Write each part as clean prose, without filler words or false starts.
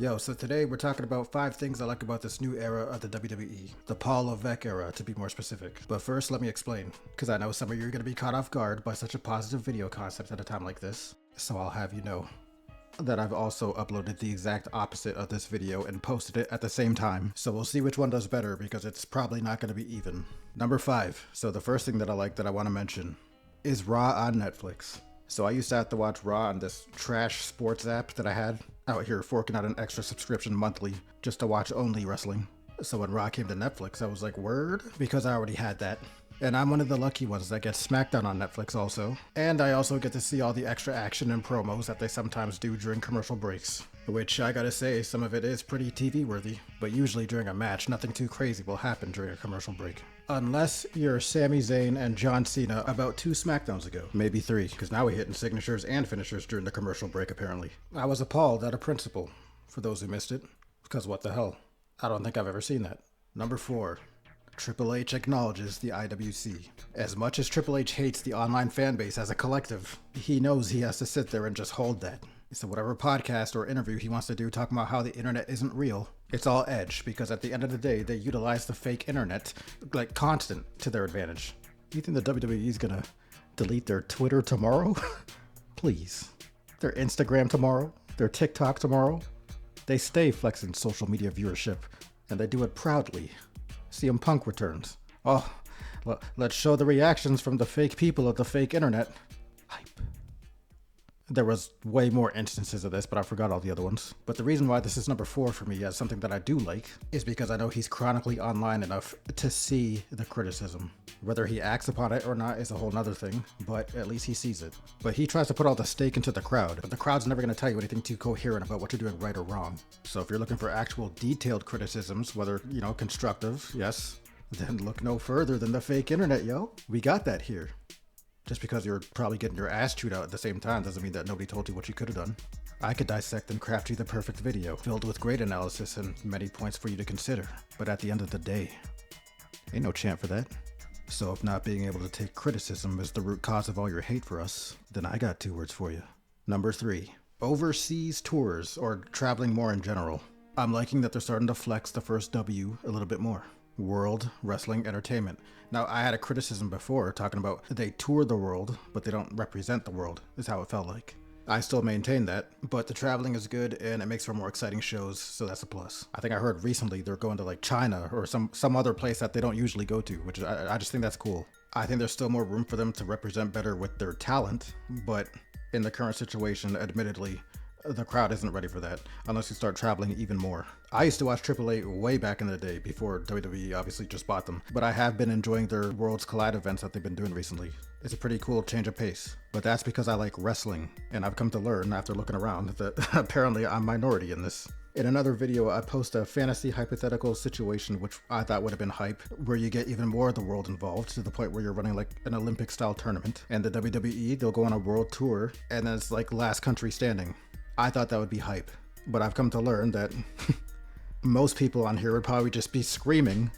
Yo, so today we're talking about 5 things I like about this new era of the WWE. The Paul Levesque era, to be more specific. But first, let me explain, because I know some of you are going to be caught off guard by such a positive video concept at a time like this. So I'll have you know that I've also uploaded the exact opposite of this video and posted it at the same time. So we'll see which one does better, because it's probably not going to be even. Number 5. So the first thing that I like that I want to mention is Raw on Netflix. So I used to have to watch Raw on this trash sports app that I had out here, forking out an extra subscription monthly just to watch only wrestling. So when Raw came to Netflix, I was like, word? Because I already had that. And I'm one of the lucky ones that gets SmackDown on Netflix also. And I also get to see all the extra action and promos that they sometimes do during commercial breaks. Which I gotta say, some of it is pretty TV worthy. But usually during a match, nothing too crazy will happen during a commercial break. Unless you're Sami Zayn and John Cena about 2 SmackDowns ago. Maybe 3, because now we're hitting signatures and finishers during the commercial break apparently. I was appalled at a principle, for those who missed it. Because what the hell? I don't think I've ever seen that. Number 4. Triple H acknowledges the IWC. As much as Triple H hates the online fan base as a collective, he knows he has to sit there and just hold that. So whatever podcast or interview he wants to do talking about how the internet isn't real, it's all edge, because at the end of the day, they utilize the fake internet, like constant, to their advantage. You think the WWE is gonna delete their Twitter tomorrow? Please. Their Instagram tomorrow? Their TikTok tomorrow? They stay flexing social media viewership, and they do it proudly. CM Punk returns. Oh, let's show the reactions from the fake people of the fake internet. Hype. There was way more instances of this, but I forgot all the other ones. But the reason why this is number 4 for me as something that I do like is because I know he's chronically online enough to see the criticism. Whether he acts upon it or not is a whole nother thing, but at least he sees it. But he tries to put all the stake into the crowd, but the crowd's never going to tell you anything too coherent about what you're doing right or wrong. So if you're looking for actual detailed criticisms, whether, constructive, yes, then look no further than the fake internet, yo. We got that here. Just because you're probably getting your ass chewed out at the same time doesn't mean that nobody told you what you could have done. I could dissect and craft you the perfect video, filled with great analysis and many points for you to consider. But at the end of the day, ain't no chant for that. So if not being able to take criticism is the root cause of all your hate for us, then I got 2 words for you. Number 3. Overseas tours, or traveling more in general. I'm liking that they're starting to flex the first W a little bit more. World Wrestling Entertainment. Now, I had a criticism before talking about they tour the world, but they don't represent the world, is how it felt like. I still maintain that, but the traveling is good and it makes for more exciting shows, so that's a plus. I think I heard recently they're going to like China or some other place that they don't usually go to, which I just think that's cool. I think there's still more room for them to represent better with their talent, but in the current situation, admittedly, the crowd isn't ready for that unless you start traveling even more. I used to watch AAA way back in the day before WWE obviously just bought them, but I have been enjoying their Worlds Collide events that they've been doing recently. It's a pretty cool change of pace, but that's because I like wrestling, and I've come to learn after looking around that apparently I'm minority in this. In another video, I post a fantasy hypothetical situation which I thought would have been hype, where you get even more of the world involved to the point where you're running like an Olympic style tournament, and the WWE, they'll go on a world tour, and then it's like last country standing. I thought that would be hype, but I've come to learn that most people on here would probably just be screaming,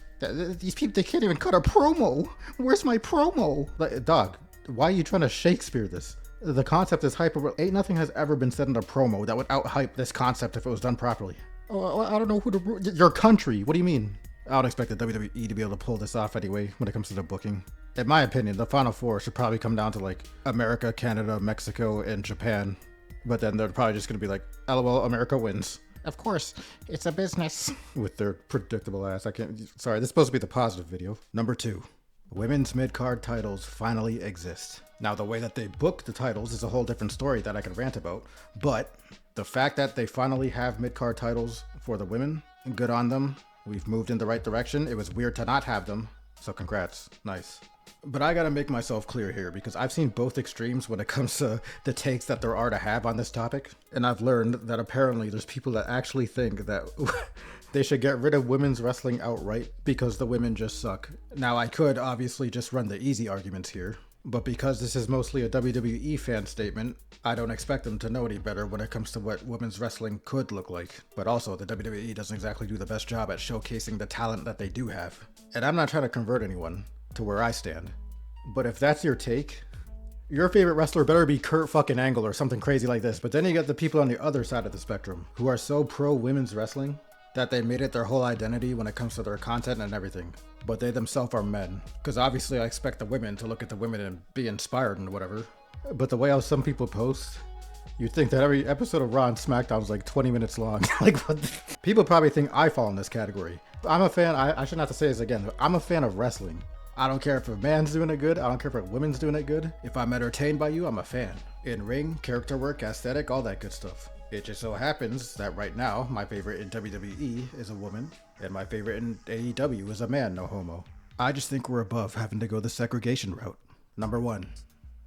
these people, they can't even cut a promo. Where's my promo? Like, dog, why are you trying to Shakespeare this? The concept is hype. Ain't nothing has ever been said in a promo that would out-hype this concept if it was done properly. Oh, I don't know who to... Your country, what do you mean? I don't expect the WWE to be able to pull this off anyway when it comes to the booking. In my opinion, the Final Four should probably come down to like America, Canada, Mexico, and Japan. But then they're probably just going to be like, LOL, America wins. Of course, it's a business. With their predictable ass. Sorry, this is supposed to be the positive video. Number 2. Women's mid-card titles finally exist. Now, the way that they book the titles is a whole different story that I could rant about. But the fact that they finally have mid-card titles for the women, good on them. We've moved in the right direction. It was weird to not have them. So congrats. Nice. But I gotta make myself clear here, because I've seen both extremes when it comes to the takes that there are to have on this topic. And I've learned that apparently there's people that actually think that they should get rid of women's wrestling outright because the women just suck. Now, I could obviously just run the easy arguments here, but because this is mostly a WWE fan statement, I don't expect them to know any better when it comes to what women's wrestling could look like. But also, the WWE doesn't exactly do the best job at showcasing the talent that they do have. And I'm not trying to convert anyone to where I stand, but if that's your take, Your favorite wrestler better be Kurt fucking Angle or something crazy like this. But then you get the people on the other side of the spectrum who are so pro women's wrestling that they made it their whole identity when it comes to their content and everything. But they themselves are men. Because obviously I expect the women to look at the women and be inspired and whatever. But the way how some people post, you'd think that every episode of Raw and SmackDown was like 20 minutes long. Like, what people probably think I fall in this category. I'm a fan, I shouldn't have to say this again, but I'm a fan of wrestling. I don't care if a man's doing it good. I don't care if a woman's doing it good. If I'm entertained by you, I'm a fan. In ring, character work, aesthetic, all that good stuff. It just so happens that right now, my favorite in WWE is a woman, and my favorite in AEW is a man, no homo. I just think we're above having to go the segregation route. Number 1.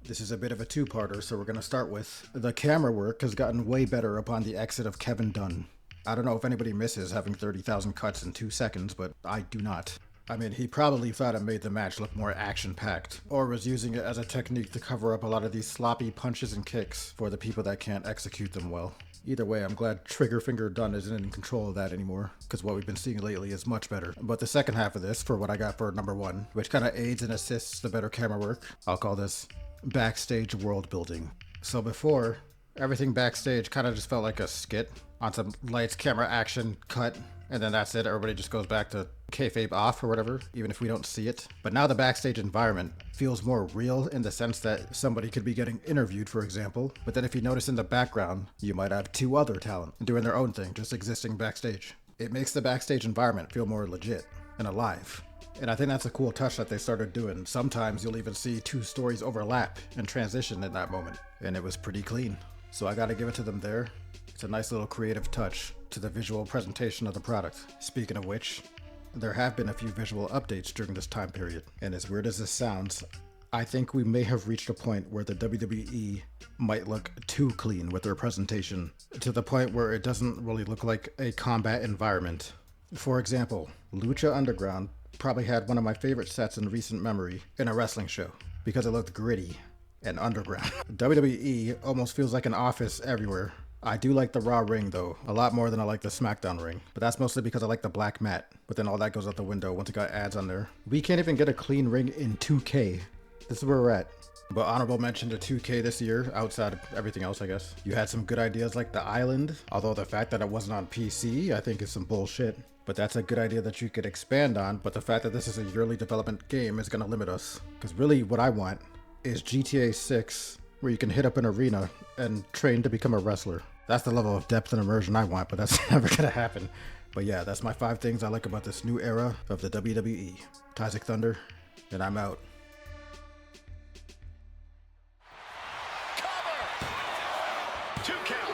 This is a bit of a two-parter, so we're going to start with the camera work has gotten way better upon the exit of Kevin Dunn. I don't know if anybody misses having 30,000 cuts in 2 seconds, but I do not. I mean, he probably thought it made the match look more action-packed, or was using it as a technique to cover up a lot of these sloppy punches and kicks for the people that can't execute them well. Either way, I'm glad Trigger Finger Dunn isn't in control of that anymore, because what we've been seeing lately is much better. But the second half of this, for what I got for number 1, which kind of aids and assists the better camera work, I'll call this backstage world building. So before, everything backstage kind of just felt like a skit on some lights, camera, action, cut, and then that's it. Everybody just goes back to kayfabe off or whatever, even if we don't see it. But now the backstage environment feels more real in the sense that somebody could be getting interviewed, for example, but then if you notice in the background, you might have 2 other talent doing their own thing, just existing backstage. It makes the backstage environment feel more legit and alive. And I think that's a cool touch that they started doing. Sometimes you'll even see 2 stories overlap and transition in that moment, and it was pretty clean. So I gotta give it to them there. It's a nice little creative touch to the visual presentation of the product. Speaking of which, there have been a few visual updates during this time period, and as weird as this sounds, I think we may have reached a point where the WWE might look too clean with their presentation, to the point where it doesn't really look like a combat environment. For example, Lucha Underground probably had one of my favorite sets in recent memory in a wrestling show, because it looked gritty and underground. WWE almost feels like an office everywhere. I do like the Raw ring though, a lot more than I like the SmackDown ring, but that's mostly because I like the black mat, but then all that goes out the window once it got ads on there. We can't even get a clean ring in 2K. This is where we're at. But honorable mention to 2K this year, outside of everything else I guess. You had some good ideas like the island, although the fact that it wasn't on PC I think is some bullshit. But that's a good idea that you could expand on, but the fact that this is a yearly development game is going to limit us. Because really what I want is GTA 6, where you can hit up an arena and train to become a wrestler. That's the level of depth and immersion I want, but that's never gonna happen. But yeah, that's my 5 things I like about this new era of the WWE. Tysic Thunder, and I'm out. Cover! 2 count.